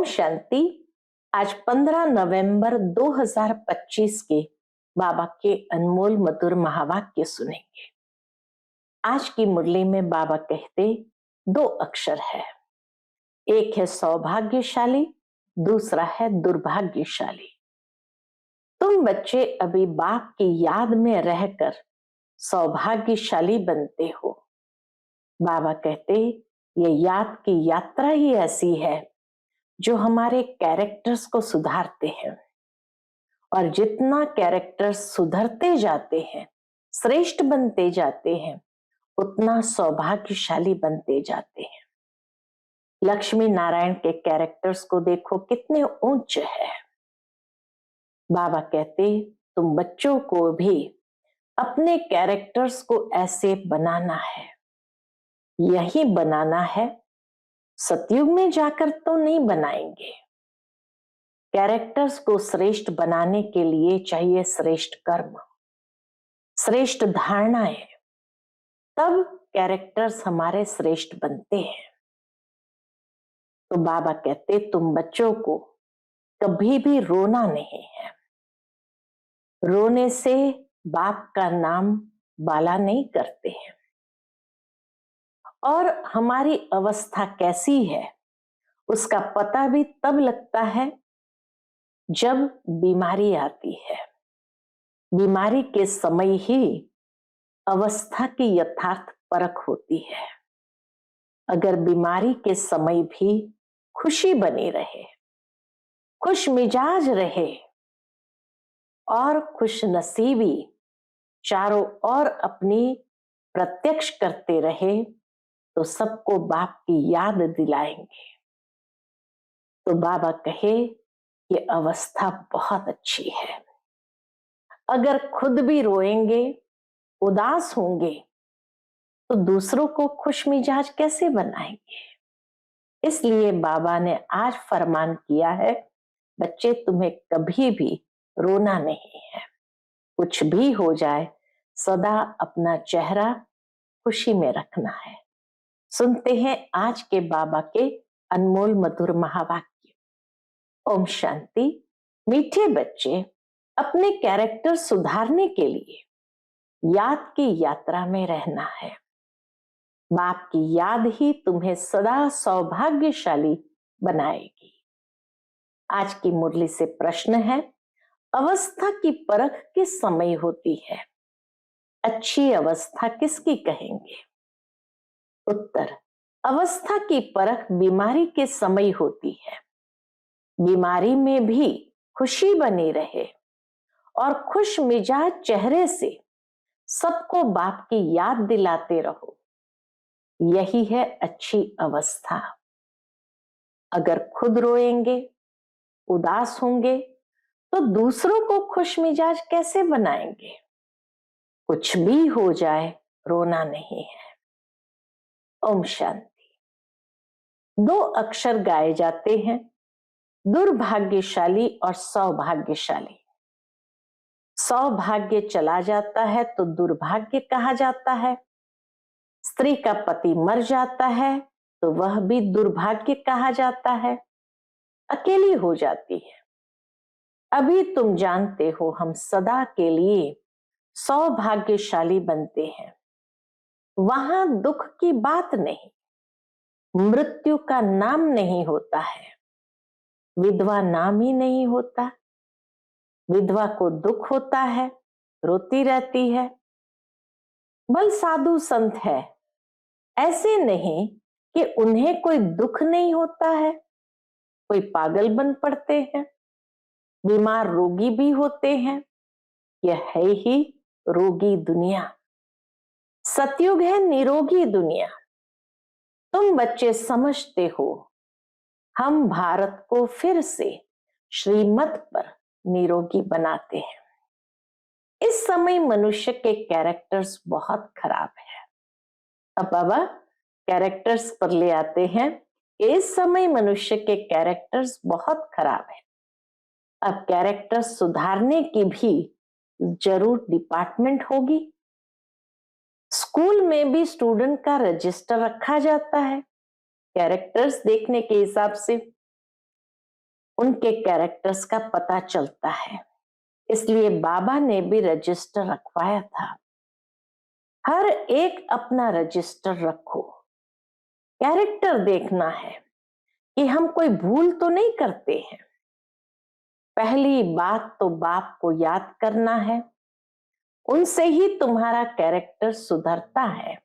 ओम शांति। आज 15 नवंबर 2025 के बाबा के अनमोल मधुर महावाक्य सुनेंगे। आज की मुरली में बाबा कहते 2 अक्षर है, एक है सौभाग्यशाली, दूसरा है दुर्भाग्यशाली। तुम बच्चे अभी बाप की याद में रहकर सौभाग्यशाली बनते हो। बाबा कहते ये याद की यात्रा ही ऐसी है जो हमारे कैरेक्टर्स को सुधारते हैं, और जितना कैरेक्टर्स सुधरते जाते हैं, श्रेष्ठ बनते जाते हैं, उतना सौभाग्यशाली बनते जाते हैं। लक्ष्मी नारायण के कैरेक्टर्स को देखो कितने ऊंच है। बाबा कहते तुम बच्चों को भी अपने कैरेक्टर्स को ऐसे बनाना है, यही बनाना है। सतयुग में जाकर तो नहीं बनाएंगे। कैरेक्टर्स को श्रेष्ठ बनाने के लिए चाहिए श्रेष्ठ कर्म, श्रेष्ठ धारणाएं, तब कैरेक्टर्स हमारे श्रेष्ठ बनते हैं। तो बाबा कहते तुम बच्चों को कभी भी रोना नहीं है। रोने से बाप का नाम बाला नहीं करते हैं। और हमारी अवस्था कैसी है उसका पता भी तब लगता है जब बीमारी आती है। बीमारी के समय ही अवस्था की यथार्थ परख होती है। अगर बीमारी के समय भी खुशी बनी रहे, खुश मिजाज रहे और खुश नसीबी चारों ओर अपनी प्रत्यक्ष करते रहे, तो सबको बाप की याद दिलाएंगे। तो बाबा कहे ये अवस्था बहुत अच्छी है। अगर खुद भी रोएंगे, उदास होंगे, तो दूसरों को खुश मिजाज कैसे बनाएंगे। इसलिए बाबा ने आज फरमान किया है, बच्चे तुम्हें कभी भी रोना नहीं है। कुछ भी हो जाए, सदा अपना चेहरा खुशी में रखना है। सुनते हैं आज के बाबा के अनमोल मधुर महावाक्य। ओम शांति। मीठे बच्चे, अपने कैरेक्टर सुधारने के लिए याद की यात्रा में रहना है। बाप की याद ही तुम्हें सदा सौभाग्यशाली बनाएगी। आज की मुरली से प्रश्न है, अवस्था की परख किस समय होती है? अच्छी अवस्था किसकी कहेंगे? उत्तर, अवस्था की परख बीमारी के समय होती है। बीमारी में भी खुशी बनी रहे और खुश मिजाज चेहरे से सबको बाप की याद दिलाते रहो, यही है अच्छी अवस्था। अगर खुद रोएंगे, उदास होंगे, तो दूसरों को खुश मिजाज कैसे बनाएंगे। कुछ भी हो जाए, रोना नहीं है। ओम शांति। 2 अक्षर गाए जाते हैं, दुर्भाग्यशाली और सौभाग्यशाली। सौभाग्य चला जाता है तो दुर्भाग्य कहा जाता है। स्त्री का पति मर जाता है तो वह भी दुर्भाग्य कहा जाता है। अकेली हो जाती है। अभी तुम जानते हो हम सदा के लिए सौभाग्यशाली बनते हैं। वहां दुख की बात नहीं, मृत्यु का नाम नहीं होता है, विधवा नाम ही नहीं होता। विधवा को दुख होता है, रोती रहती है। बल साधु संत है, ऐसे नहीं कि उन्हें कोई दुख नहीं होता है। कोई पागल बन पड़ते हैं, बीमार रोगी भी होते हैं। यह है ही रोगी दुनिया। सतयुग है निरोगी दुनिया। तुम बच्चे समझते हो, हम भारत को फिर से श्रीमत पर निरोगी बनाते हैं। इस समय मनुष्य के कैरेक्टर्स बहुत खराब है। अब बाबा कैरेक्टर्स पर ले आते हैं। इस समय मनुष्य के कैरेक्टर्स बहुत खराब है। अब कैरेक्टर्स सुधारने की भी जरूर डिपार्टमेंट होगी। स्कूल में भी स्टूडेंट का रजिस्टर रखा जाता है कैरेक्टर्स देखने के हिसाब से। उनके कैरेक्टर्स का पता चलता है। इसलिए बाबा ने भी रजिस्टर रखवाया था। हर एक अपना रजिस्टर रखो। कैरेक्टर देखना है कि हम कोई भूल तो नहीं करते हैं। पहली बात तो बाप को याद करना है, उनसे ही तुम्हारा कैरेक्टर सुधरता है।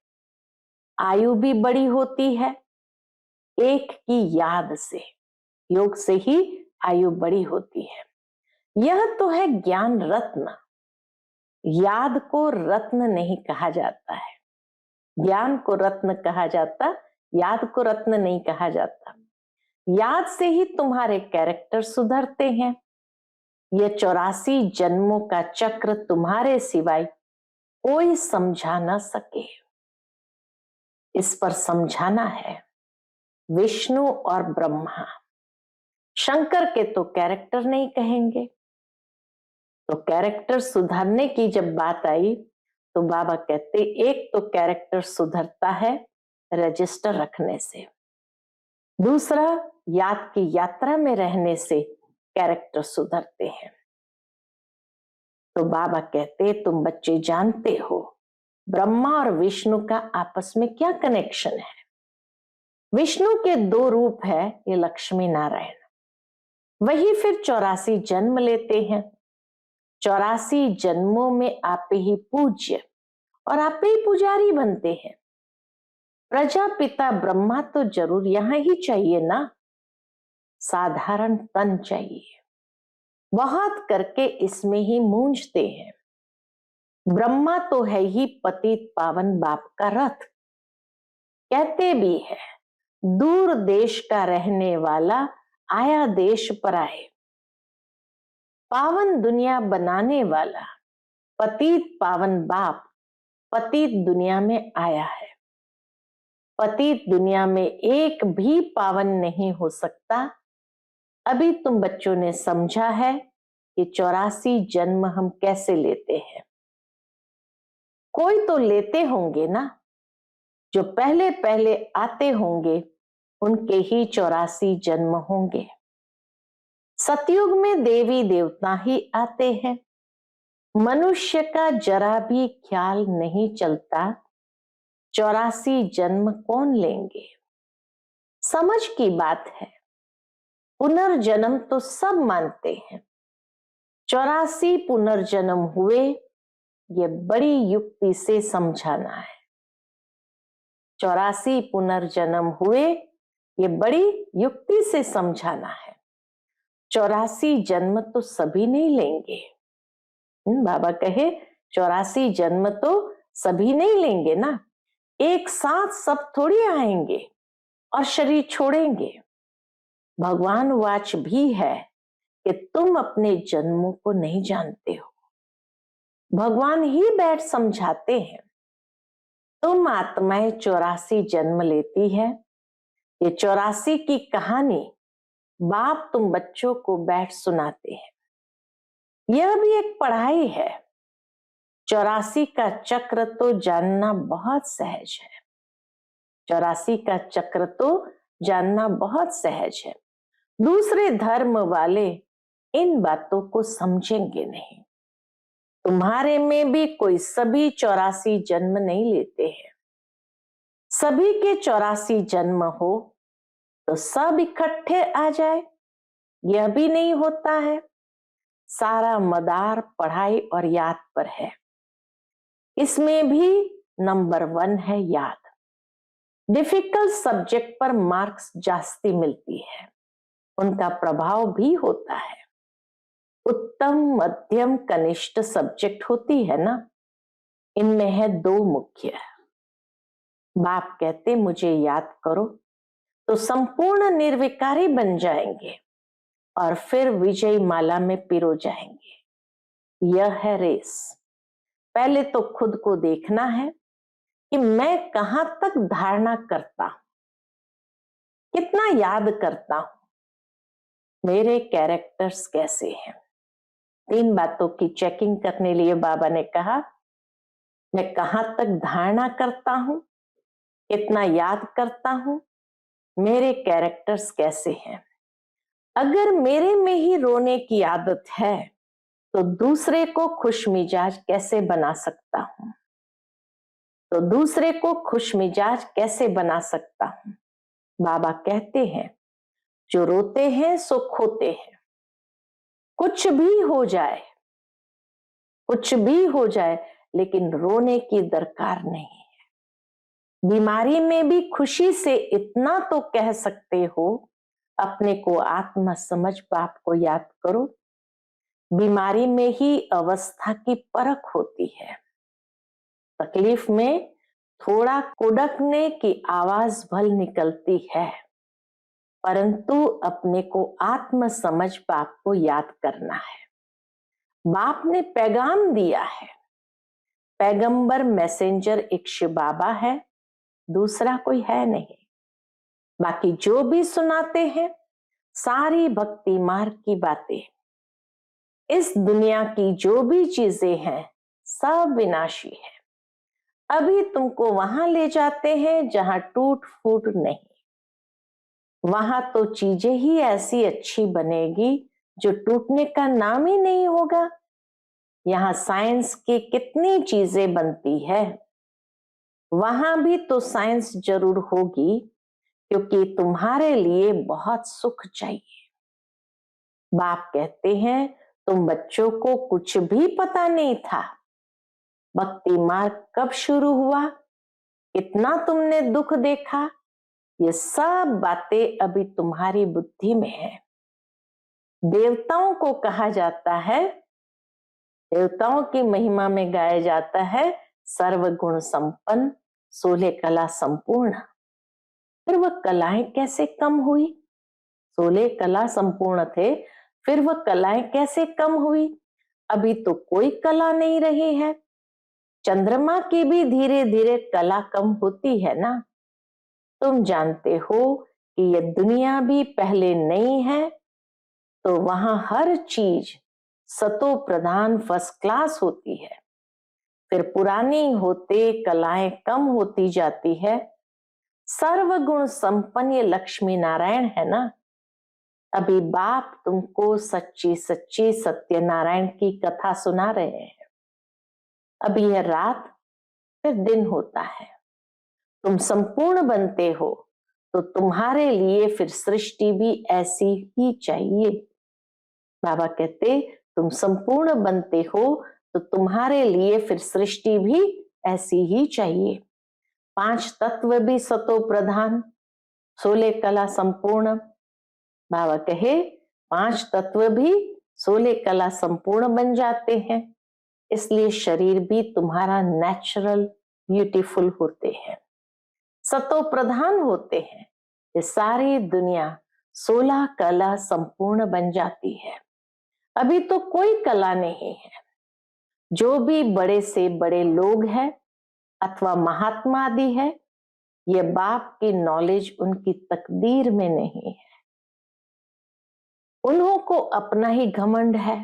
आयु भी बड़ी होती है एक की याद से, योग से ही आयु बड़ी होती है। यह तो है ज्ञान रत्न। याद को रत्न नहीं कहा जाता है। ज्ञान को रत्न कहा जाता, याद को रत्न नहीं कहा जाता। याद से ही तुम्हारे कैरेक्टर सुधरते हैं। यह 84 जन्मों का चक्र तुम्हारे सिवाय कोई समझा ना सके। इस पर समझाना है विष्णु और ब्रह्मा। शंकर के तो कैरेक्टर नहीं कहेंगे। तो कैरेक्टर सुधारने की जब बात आई तो बाबा कहते एक तो कैरेक्टर सुधरता है रजिस्टर रखने से, दूसरा याद की यात्रा में रहने से कैरेक्टर सुधरते हैं। तो बाबा कहते तुम बच्चे जानते हो ब्रह्मा और विष्णु का आपस में क्या कनेक्शन है। विष्णु के 2 रूप है, ये लक्ष्मी नारायण। वही फिर 84 जन्म लेते हैं। 84 जन्मों में आप ही पूज्य और आप ही पुजारी बनते हैं। प्रजापिता ब्रह्मा तो जरूर यहां ही चाहिए ना। साधारण तन चाहिए, बहुत करके इसमें ही मूंझते हैं। ब्रह्मा तो है ही पतित पावन बाप का रथ। कहते भी है दूर देश का रहने वाला आया देश पर आए। पावन दुनिया बनाने वाला पतित पावन बाप पतित दुनिया में आया है। पतित दुनिया में एक भी पावन नहीं हो सकता। अभी तुम बच्चों ने समझा है कि 84 जन्म हम कैसे लेते हैं। कोई तो लेते होंगे ना, जो पहले पहले आते होंगे उनके ही 84 जन्म होंगे। सतयुग में देवी देवता ही आते हैं। मनुष्य का जरा भी ख्याल नहीं चलता 84 जन्म कौन लेंगे। समझ की बात है। पुनर्जन्म तो सब मानते हैं। 84 पुनर्जन्म हुए, ये बड़ी युक्ति से समझाना है। 84 पुनर्जन्म हुए, ये बड़ी युक्ति से समझाना है। 84 जन्म तो सभी नहीं लेंगे। बाबा कहे 84 जन्म तो सभी नहीं लेंगे ना। एक साथ सब थोड़ी आएंगे और शरीर छोड़ेंगे। भगवान वाच भी है कि तुम अपने जन्मों को नहीं जानते हो। भगवान ही बैठ समझाते हैं। तुम आत्माएं 84 जन्म लेती है। ये 84 की कहानी बाप तुम बच्चों को बैठ सुनाते हैं। यह भी एक पढ़ाई है। 84 का चक्र तो जानना बहुत सहज है। 84 का चक्र तो जानना बहुत सहज है। दूसरे धर्म वाले इन बातों को समझेंगे नहीं। तुम्हारे में भी कोई सभी 84 जन्म नहीं लेते हैं। सभी के 84 जन्म हो तो सब इकट्ठे आ जाए, यह भी नहीं होता है। सारा मदार पढ़ाई और याद पर है। इसमें भी नंबर 1 है याद। डिफिकल्ट सब्जेक्ट पर मार्क्स जास्ती मिलती है, उनका प्रभाव भी होता है। उत्तम मध्यम कनिष्ठ सब्जेक्ट होती है ना, इनमें है 2 मुख्य। बाप कहते मुझे याद करो तो संपूर्ण निर्विकारी बन जाएंगे और फिर विजय माला में पिरो जाएंगे। यह है रेस। पहले तो खुद को देखना है कि मैं कहां तक धारणा करता हूं, कितना याद करता हूं, मेरे कैरेक्टर्स कैसे हैं। 3 बातों की चेकिंग करने लिए बाबा ने कहा मैं कहां तक धारणा करता हूं, कितना याद करता हूं, मेरे कैरेक्टर्स कैसे हैं। अगर मेरे में ही रोने की आदत है तो दूसरे को खुश मिजाज कैसे बना सकता हूं? तो दूसरे को खुश मिजाज कैसे बना सकता हूं? बाबा कहते हैं, जो रोते हैं सो खोते हैं। कुछ भी हो जाए, कुछ भी हो जाए, लेकिन रोने की दरकार नहीं है। बीमारी में भी खुशी से इतना तो कह सकते हो, अपने को आत्मा समझ बाप को याद करो। बीमारी में ही अवस्था की परख होती है। तकलीफ में थोड़ा कुड़कने की आवाज भल निकलती है, परंतु अपने को आत्म समझ बाप को याद करना है। बाप ने पैगाम दिया है। पैगंबर मैसेंजर एक शिव बाबा है, दूसरा कोई है नहीं। बाकी जो भी सुनाते हैं सारी भक्ति मार्ग की बातें। इस दुनिया की जो भी चीजें हैं सब विनाशी है। अभी तुमको वहां ले जाते हैं जहां टूट फूट नहीं। वहां तो चीजें ही ऐसी अच्छी बनेगी जो टूटने का नाम ही नहीं होगा। यहाँ साइंस की कितनी चीजें बनती है, वहां भी तो साइंस जरूर होगी, क्योंकि तुम्हारे लिए बहुत सुख चाहिए। बाप कहते हैं, तुम बच्चों को कुछ भी पता नहीं था। भक्ति मार्ग कब शुरू हुआ, कितना तुमने दुख देखा, ये सब बातें अभी तुम्हारी बुद्धि में है। देवताओं को कहा जाता है, देवताओं की महिमा में गाया जाता है, सर्वगुण संपन्न, 16 कला संपूर्ण। फिर वह कलाएं कैसे कम हुई? 16 कला संपूर्ण थे, फिर वह कलाएं कैसे कम हुई? अभी तो कोई कला नहीं रही है। चंद्रमा की भी धीरे धीरे कला कम होती है ना। तुम जानते हो कि यह दुनिया भी पहले नहीं है, तो वहां हर चीज सतो प्रधान फर्स्ट क्लास होती है। फिर पुरानी होते कलाएं कम होती जाती है। सर्वगुण संपन्न ये लक्ष्मी नारायण है ना। अभी बाप तुमको सच्ची सच्ची सत्यनारायण की कथा सुना रहे हैं। अभी यह रात फिर दिन होता है। तुम संपूर्ण बनते हो तो तुम्हारे लिए फिर सृष्टि भी ऐसी ही चाहिए। बाबा कहते, तुम संपूर्ण बनते हो तो तुम्हारे लिए फिर सृष्टि भी ऐसी ही चाहिए। 5 तत्व भी सतो प्रधान, 16 कला संपूर्ण। बाबा कहे 5 तत्व भी 16 कला संपूर्ण बन जाते हैं, इसलिए शरीर भी तुम्हारा नेचुरल ब्यूटीफुल होते हैं, सतो प्रधान होते हैं। ये सारी दुनिया 16 कला संपूर्ण बन जाती है। अभी तो कोई कला नहीं है। जो भी बड़े से बड़े लोग हैं अथवा महात्मा आदि है, ये बाप की नॉलेज उनकी तकदीर में नहीं है। उन्हों को अपना ही घमंड है।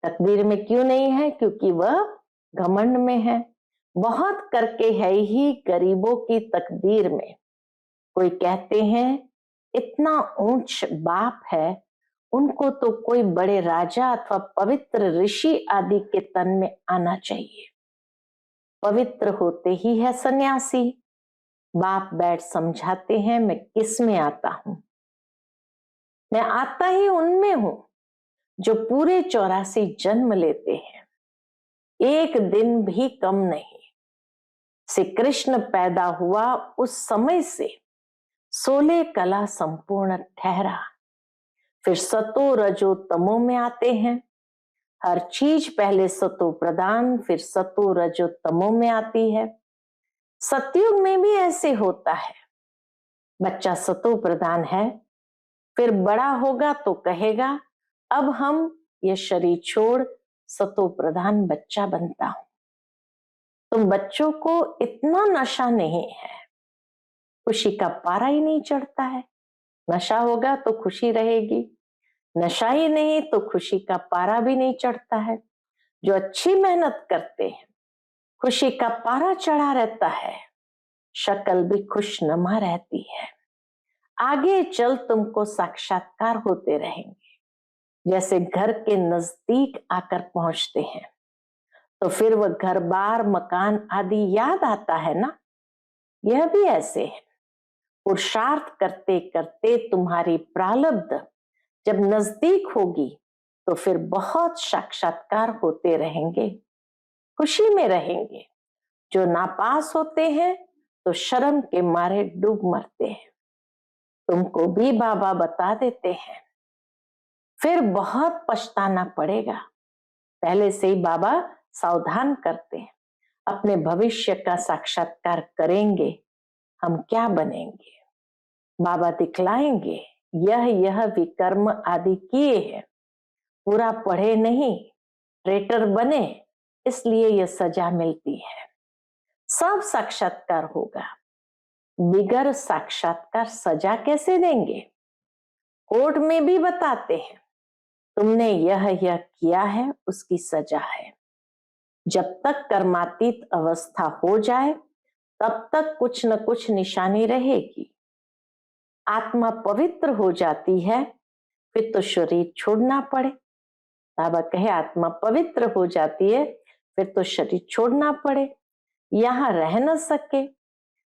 तकदीर में क्यों नहीं है? क्योंकि वह घमंड में है। बहुत करके है ही गरीबों की तकदीर में। कोई कहते हैं इतना ऊंच बाप है, उनको तो कोई बड़े राजा अथवा पवित्र ऋषि आदि के तन में आना चाहिए। पवित्र होते ही है सन्यासी। बाप बैठ समझाते हैं, मैं किस में आता हूं? मैं आता ही उनमें हूं जो पूरे 84 जन्म लेते हैं, एक दिन भी कम नहीं। श्री कृष्ण पैदा हुआ उस समय से 16 कला संपूर्ण ठहरा। फिर सतो रजो तमो में आते हैं। हर चीज पहले सतो प्रधान, फिर सतो रजो तमो में आती है। सतयुग में भी ऐसे होता है। बच्चा सतो प्रधान है, फिर बड़ा होगा तो कहेगा अब हम ये शरीर छोड़ सतो प्रधान बच्चा बनता हूं। तुम बच्चों को इतना नशा नहीं है, खुशी का पारा ही नहीं चढ़ता है। नशा होगा तो खुशी रहेगी, नशा ही नहीं तो खुशी का पारा भी नहीं चढ़ता है। जो अच्छी मेहनत करते हैं खुशी का पारा चढ़ा रहता है, शक्ल भी खुशनुमा रहती है। आगे चल तुमको साक्षात्कार होते रहेंगे। जैसे घर के नजदीक आकर पहुंचते हैं तो फिर वह घर बार मकान आदि याद आता है ना। यह भी ऐसे है, पुरुषार्थ करते करते तुम्हारी प्रारब्ध जब नजदीक होगी तो फिर बहुत साक्षात्कार होते रहेंगे, खुशी में रहेंगे। जो नापास होते हैं तो शर्म के मारे डूब मरते हैं। तुमको भी बाबा बता देते हैं, फिर बहुत पछताना पड़ेगा। पहले से ही बाबा सावधान करते हैं, अपने भविष्य का साक्षात्कार करेंगे, हम क्या बनेंगे। बाबा दिखलाएंगे, यह विकर्म आदि किए हैं, पूरा पढ़े नहीं, ट्रेटर बने, इसलिए यह सजा मिलती है। सब साक्षात्कार होगा, बिगर साक्षात्कार सजा कैसे देंगे। कोर्ट में भी बताते हैं, तुमने यह किया है, उसकी सजा है। जब तक कर्मातीत अवस्था हो जाए तब तक कुछ न कुछ निशानी रहेगी। आत्मा पवित्र हो जाती है फिर तो शरीर छोड़ना पड़े। बाबा कहे आत्मा पवित्र हो जाती है फिर तो शरीर छोड़ना पड़े, यहां रह न सके,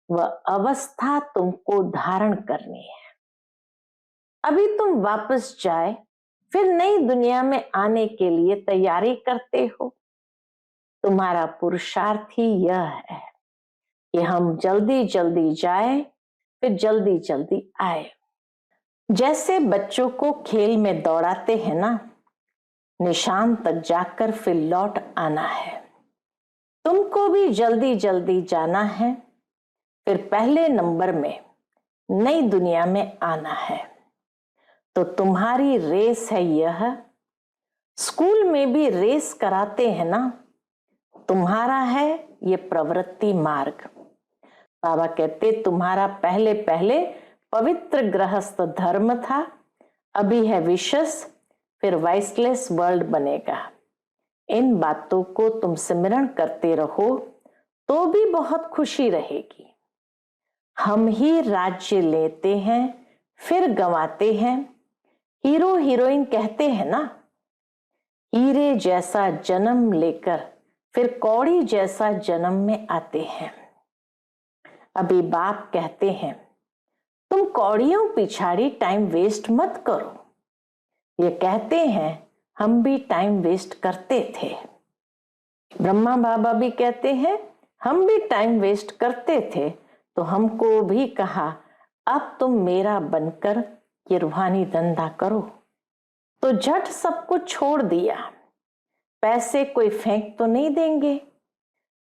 वह अवस्था तुमको धारण करनी है। अभी तुम वापस जाए फिर नई दुनिया में आने के लिए तैयारी करते हो। तुम्हारा पुरुषार्थ ही यह है कि हम जल्दी जल्दी जाए फिर जल्दी जल्दी आए। जैसे बच्चों को खेल में दौड़ाते हैं ना, निशान तक जाकर फिर लौट आना है। तुमको भी जल्दी जल्दी जाना है, फिर पहले नंबर में नई दुनिया में आना है। तो तुम्हारी रेस है यह। स्कूल में भी रेस कराते हैं ना, तुम्हारा है ये प्रवृत्ति मार्ग। बाबा कहते तुम्हारा पहले पहले पवित्र गृहस्थ धर्म था, अभी है विशस, फिर वाइसलेस वर्ल्ड बनेगा। इन बातों को तुम सिमरण करते रहो तो भी बहुत खुशी रहेगी। हम ही राज्य लेते हैं फिर गंवाते हैं। हीरो हीरोइन कहते हैं ना, हीरे जैसा जन्म लेकर फिर कौड़ी जैसा जन्म में आते हैं। अभी बाप कहते हैं तुम कौड़ियों पिछाड़ी टाइम वेस्ट मत करो। ये कहते हैं हम भी टाइम वेस्ट करते थे। ब्रह्मा बाबा भी कहते हैं हम भी टाइम वेस्ट करते थे, तो हमको भी कहा अब तुम मेरा बनकर ये रूहानी धंधा करो। तो झट सब कुछ छोड़ दिया। पैसे कोई फेंक तो नहीं देंगे,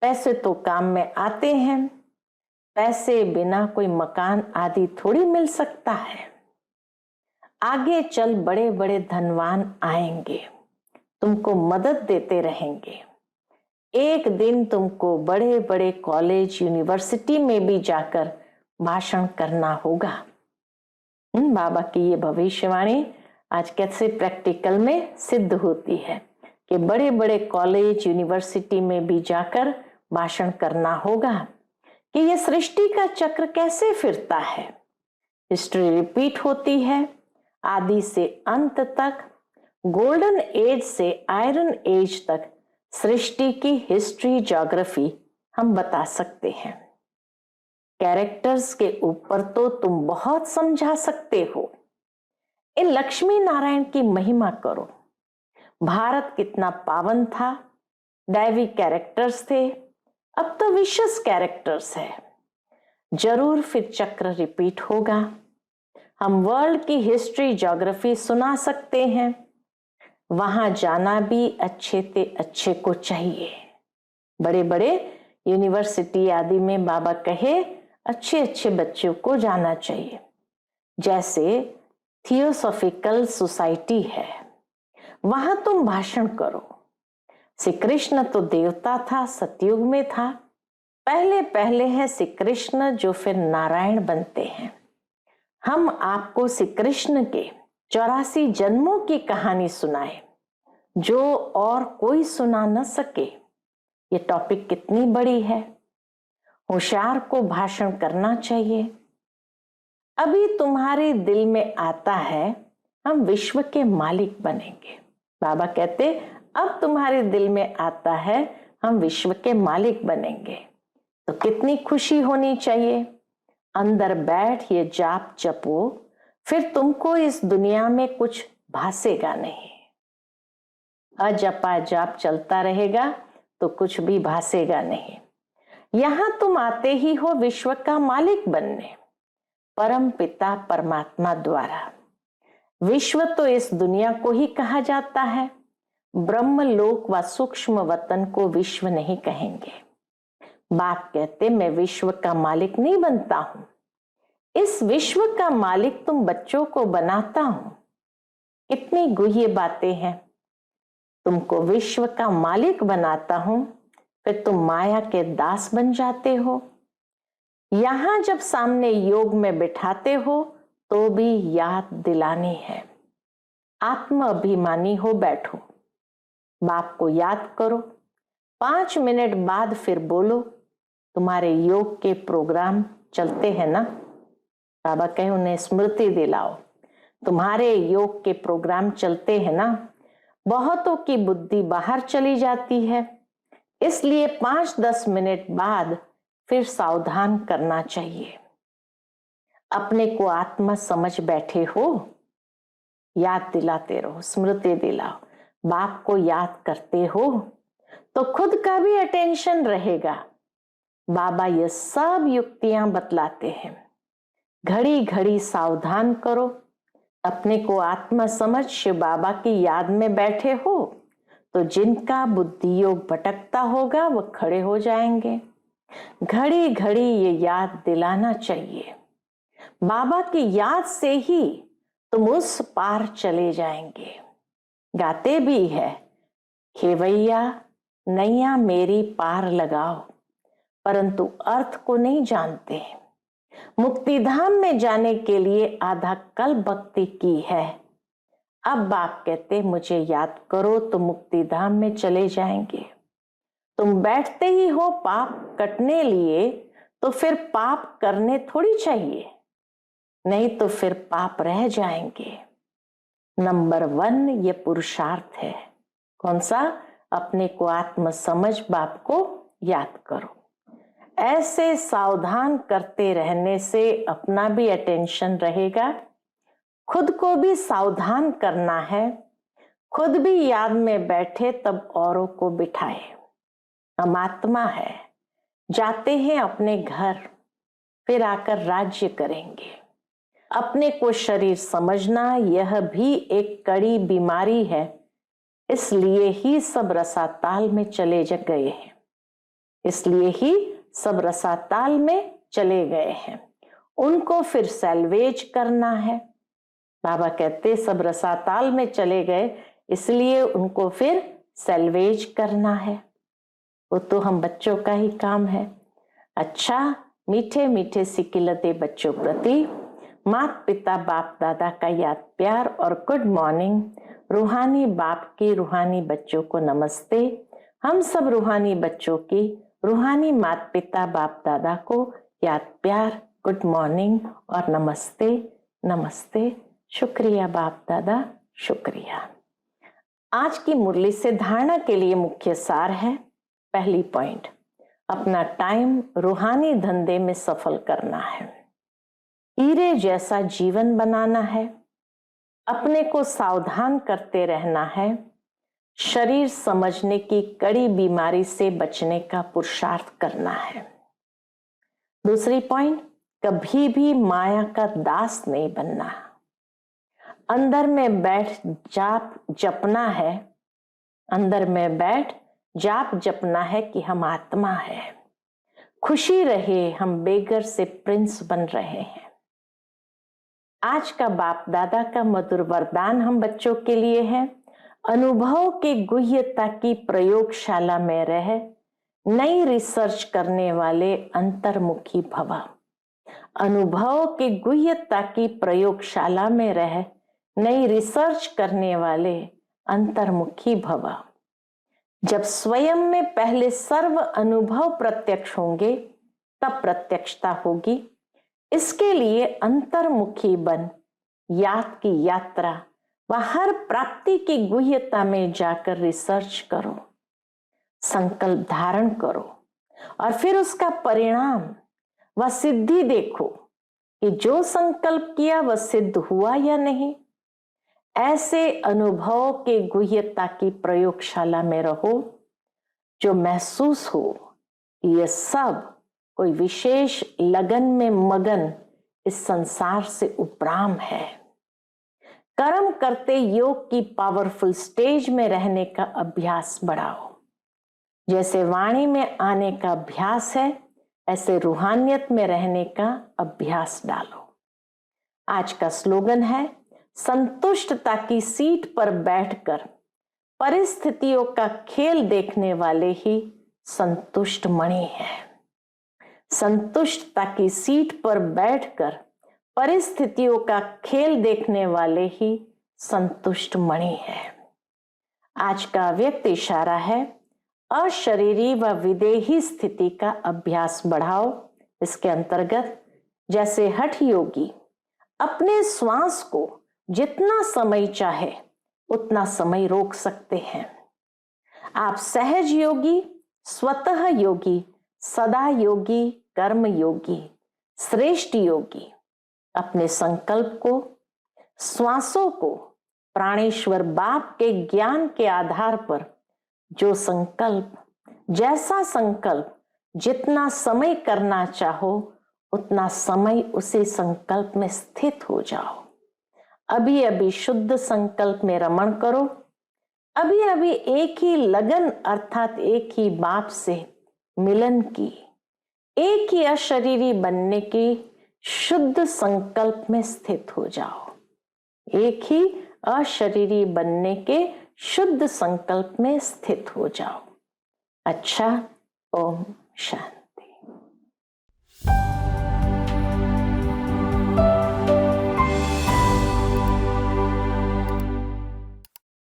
पैसे तो काम में आते हैं। पैसे बिना कोई मकान आदि थोड़ी मिल सकता है। आगे चल बड़े बड़े धनवान आएंगे, तुमको मदद देते रहेंगे। एक दिन तुमको बड़े बड़े कॉलेज यूनिवर्सिटी में भी जाकर भाषण करना होगा। बाबा की ये भविष्यवाणी आज कैसे प्रैक्टिकल में सिद्ध होती है कि बड़े बड़े कॉलेज यूनिवर्सिटी में भी जाकर भाषण करना होगा कि ये सृष्टि का चक्र कैसे फिरता है। हिस्ट्री रिपीट होती है आदि से अंत तक, गोल्डन एज से आयरन एज तक सृष्टि की हिस्ट्री ज्योग्राफी हम बता सकते हैं। कैरेक्टर्स के ऊपर तो तुम बहुत समझा सकते हो। इन लक्ष्मी नारायण की महिमा करो। भारत कितना पावन था, दैवी कैरेक्टर्स थे, अब तो विशेष कैरेक्टर्स है। जरूर फिर चक्र रिपीट होगा। हम वर्ल्ड की हिस्ट्री ज्योग्राफी सुना सकते हैं, वहां जाना भी अच्छे से अच्छे को चाहिए। बड़े बड़े यूनिवर्सिटी आदि में बाबा कहे अच्छे अच्छे बच्चों को जाना चाहिए। जैसे थियोसॉफिकल सोसाइटी है, वहां तुम भाषण करो। श्री कृष्ण तो देवता था, सतयुग में था। पहले पहले है श्री कृष्ण जो फिर नारायण बनते हैं। हम आपको श्री कृष्ण के 84 जन्मों की कहानी सुनाए जो और कोई सुना न सके। ये टॉपिक कितनी बड़ी है। होशियार को भाषण करना चाहिए। अभी तुम्हारे दिल में आता है हम विश्व के मालिक बनेंगे। बाबा कहते अब तुम्हारे दिल में आता है हम विश्व के मालिक बनेंगे, तो कितनी खुशी होनी चाहिए। अंदर बैठ ये जाप जपो, फिर तुमको इस दुनिया में कुछ भासेगा नहीं। अजपा जाप चलता रहेगा तो कुछ भी भासेगा नहीं। यहां तुम आते ही हो विश्व का मालिक बनने, परम पिता परमात्मा द्वारा। विश्व तो इस दुनिया को ही कहा जाता है, ब्रह्म लोक व सूक्ष्म वतन को विश्व नहीं कहेंगे। बाप कहते मैं विश्व का मालिक नहीं बनता हूं, इस विश्व का मालिक तुम बच्चों को बनाता हूं। कितनी गुह्य बातें हैं। तुमको विश्व का मालिक बनाता हूं, फिर तुम माया के दास बन जाते हो। यहां जब सामने योग में बिठाते हो तो भी याद दिलानी है। आत्म अभिमानी हो बैठो, बाप को याद करो, 5 मिनट बाद फिर बोलो। तुम्हारे योग के प्रोग्राम चलते हैं ना, बाबा कहे उन्हें स्मृति दिलाओ। तुम्हारे योग के प्रोग्राम चलते हैं ना। बहुतों की बुद्धि बाहर चली जाती है, इसलिए 5-10 मिनट बाद फिर सावधान करना चाहिए। अपने को आत्मा समझ बैठे हो, याद दिलाते रहो, स्मृति दिलाओ। बाप को याद करते हो तो खुद का भी अटेंशन रहेगा। बाबा ये सब युक्तियां बतलाते हैं। घड़ी घड़ी सावधान करो। अपने को आत्मा समझ शिव बाबा की याद में बैठे हो तो जिनका बुद्धि योग भटकता होगा वो खड़े हो जाएंगे। घड़ी घड़ी ये याद दिलाना चाहिए। बाबा की याद से ही तुम उस पार चले जाएंगे। गाते भी है, खेवैया नैया मेरी पार लगाओ, परंतु अर्थ को नहीं जानते। मुक्तिधाम में जाने के लिए आधा कल्प भक्ति की है। अब बाप कहते मुझे याद करो तो मुक्तिधाम में चले जाएंगे। तुम बैठते ही हो पाप कटने लिए, तो फिर पाप करने थोड़ी चाहिए, नहीं तो फिर पाप रह जाएंगे। नंबर 1 ये पुरुषार्थ है। कौन सा? अपने को आत्म समझ बाप को याद करो। ऐसे सावधान करते रहने से अपना भी अटेंशन रहेगा, खुद को भी सावधान करना है। खुद भी याद में बैठे तब औरों को बिठाए। हम आत्मा है, जाते हैं अपने घर, फिर आकर राज्य करेंगे। अपने को शरीर समझना यह भी एक कड़ी बीमारी है, इसलिए ही सब रसाताल में चले गए हैं। इसलिए ही सब रसाताल में चले गए हैं। उनको फिर सैल्वेज करना है। बाबा कहते सब रसाताल में चले गए, इसलिए उनको फिर सैल्वेज करना है। वो तो हम बच्चों का ही काम है। अच्छा, मीठे मीठे सिकिलते बच्चों प्रति माता पिता बाप दादा का याद प्यार और गुड मॉर्निंग। रूहानी बाप की रूहानी बच्चों को नमस्ते। हम सब रूहानी बच्चों की रूहानी माता पिता बाप दादा को याद प्यार, गुड मॉर्निंग और नमस्ते। नमस्ते। शुक्रिया बाप दादा, शुक्रिया। आज की मुरली से धारणा के लिए मुख्य सार है। पहली पॉइंट, अपना टाइम रूहानी धंधे में सफल करना है। हीरे जैसा जीवन बनाना है। अपने को सावधान करते रहना है। शरीर समझने की कड़ी बीमारी से बचने का पुरुषार्थ करना है। दूसरी पॉइंट, कभी भी माया का दास नहीं बनना। अंदर में बैठ जाप जपना है। अंदर में बैठ जाप जपना है कि हम आत्मा है। खुशी रहे, हम बेगर से प्रिंस बन रहे हैं। आज का बाप दादा का मधुर वरदान हम बच्चों के लिए है। अनुभव के गुह्यता की प्रयोगशाला में रह नई रिसर्च करने वाले अंतर्मुखी भव। अनुभव के गुह्यता की प्रयोगशाला में रह नई रिसर्च करने वाले अंतर्मुखी भव। जब स्वयं में पहले सर्व अनुभव प्रत्यक्ष होंगे, तब प्रत्यक्षता होगी। इसके लिए अंतर्मुखी बन याद की यात्रा व हर प्राप्ति की गुह्यता में जाकर रिसर्च करो, संकल्प धारण करो और फिर उसका परिणाम व सिद्धि देखो कि जो संकल्प किया वह सिद्ध हुआ या नहीं। ऐसे अनुभव के गुह्यता की प्रयोगशाला में रहो जो महसूस हो कि यह सब कोई विशेष लगन में मगन इस संसार से उपराम है। कर्म करते योग की पावरफुल स्टेज में रहने का अभ्यास बढ़ाओ। जैसे वाणी में आने का अभ्यास है, ऐसे रूहानियत में रहने का अभ्यास डालो। आज का स्लोगन है, संतुष्टता की सीट पर बैठकर परिस्थितियों का खेल देखने वाले ही संतुष्ट मणि है। संतुष्टता की सीट पर बैठकर परिस्थितियों का खेल देखने वाले ही संतुष्ट मणि है। आज का व्यक्त इशारा है, अशरीरी व विदेही स्थिति का अभ्यास बढ़ाओ। इसके अंतर्गत जैसे हठ योगी अपने श्वास को जितना समय चाहे उतना समय रोक सकते हैं, आप सहज योगी, स्वतः योगी, सदा योगी, कर्म योगी, श्रेष्ठ योगी अपने संकल्प को, श्वासों को प्राणेश्वर बाप के ज्ञान के आधार पर जो संकल्प, जैसा संकल्प, जितना समय करना चाहो उतना समय उसी संकल्प में स्थित हो जाओ। अभी अभी शुद्ध संकल्प में रमण करो। अभी अभी एक ही लगन अर्थात एक ही बाप से मिलन की, एक ही अशरीरी बनने की शुद्ध संकल्प में स्थित हो जाओ। एक ही अशरीरी बनने के शुद्ध संकल्प में स्थित हो जाओ। अच्छा, ओम शांति।